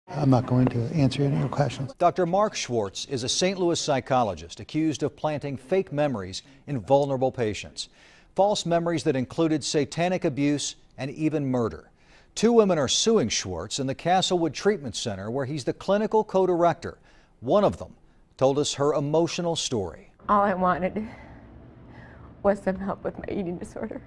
I'm not going to answer any of your questions. Dr. Mark Schwartz is a St. Louis psychologist accused of planting fake memories in vulnerable patients. False memories that included satanic abuse and even murder. 2 women are suing Schwartz in the Castlewood Treatment Center, where he's the clinical co-director. One of them told us her emotional story. All I wanted was some help with my eating disorder.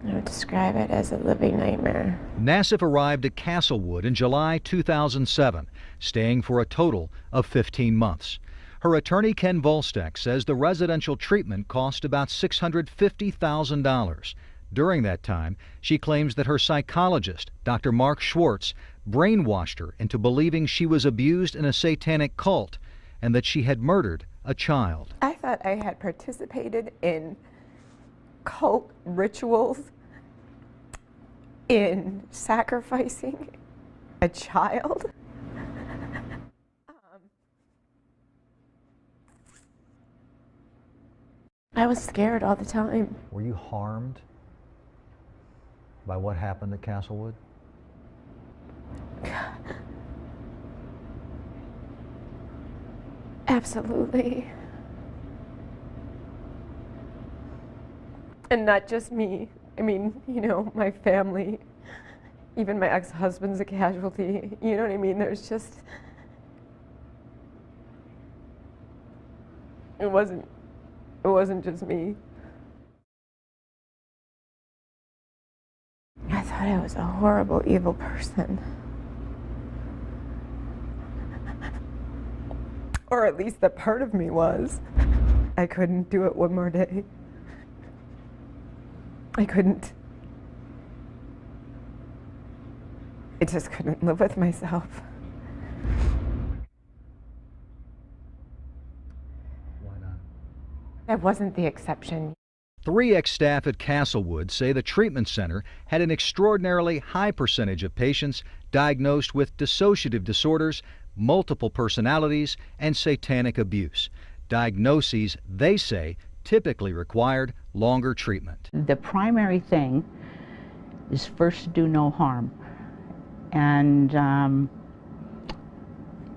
I would describe it as a living nightmare. Nassif arrived at Castlewood in July 2007, staying for a total of 15 months. Her attorney, Ken Volstek, says the residential treatment cost about $650,000. During that time, she claims that her psychologist, Dr. Mark Schwartz, brainwashed her into believing she was abused in a satanic cult and that she had murdered a child. I thought I had participated in cult rituals, in sacrificing a child. I was scared all the time. Were you harmed by what happened at Castlewood? Absolutely. And not just me. I mean, you know, my family, even my ex-husband's a casualty. You know what I mean? There's just, it wasn't just me. I thought I was a horrible, evil person. Or at least that part of me was. I couldn't do it one more day. I couldn't. I just couldn't live with myself. Why not? I wasn't the exception. 3 ex-staff at Castlewood say the treatment center had an extraordinarily high percentage of patients diagnosed with dissociative disorders, multiple personalities, and satanic abuse. Diagnoses, they say, typically required longer treatment. The primary thing is first to do no harm. And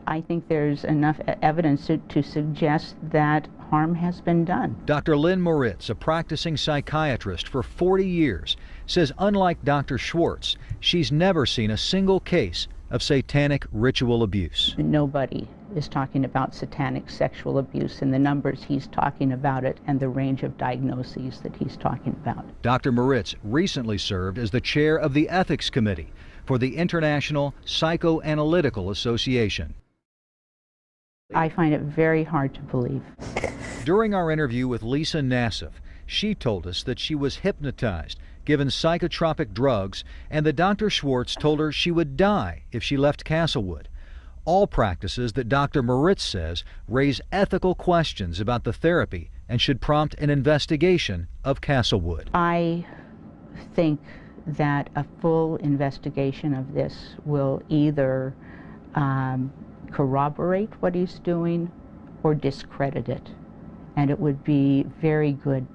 I think there's enough evidence to suggest that harm has been done. Dr. Lynn Moritz, a practicing psychiatrist for 40 years, says unlike Dr. Schwartz, she's never seen a single case of satanic ritual abuse. Nobody is talking about satanic sexual abuse in the numbers he's talking about it and the range of diagnoses that he's talking about. Dr. Moritz recently served as the chair of the Ethics Committee for the International Psychoanalytical Association. I find it very hard to believe. During our interview with Lisa Nassif, she told us that she was hypnotized, given psychotropic drugs, and that Dr. Schwartz told her she would die if she left Castlewood. All practices that Dr. Moritz says raise ethical questions about the therapy and should prompt an investigation of Castlewood. I think that a full investigation of this will either corroborate what he's doing or discredit it. And it would be very good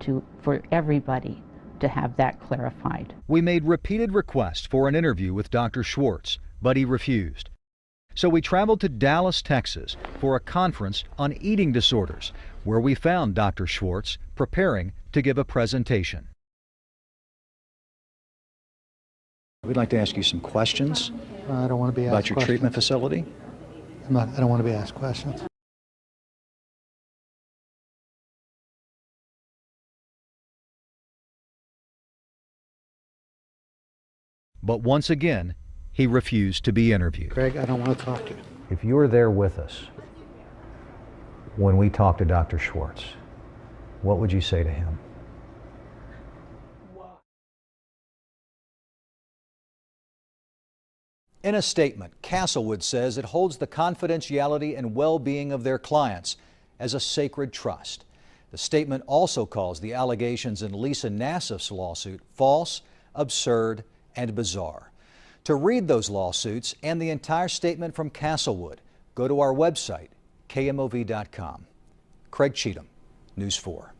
for everybody to have that clarified. We made repeated requests for an interview with Dr. Schwartz, but he refused. So we traveled to Dallas, Texas for a conference on eating disorders, where we found Dr. Schwartz preparing to give a presentation. We'd like to ask you some questions. I don't want to be asked about your questions. treatment facility. I don't want to be asked questions. But once again, he refused to be interviewed. Greg, I don't want to talk to you. If you were there with us when we talked to Dr. Schwartz, what would you say to him? In a statement, Castlewood says it holds the confidentiality and well-being of their clients as a sacred trust. The statement also calls the allegations in Lisa Nassif's lawsuit false, absurd, and bizarre. To read those lawsuits and the entire statement from Castlewood, go to our website, kmov.com. Craig Cheatham, News 4.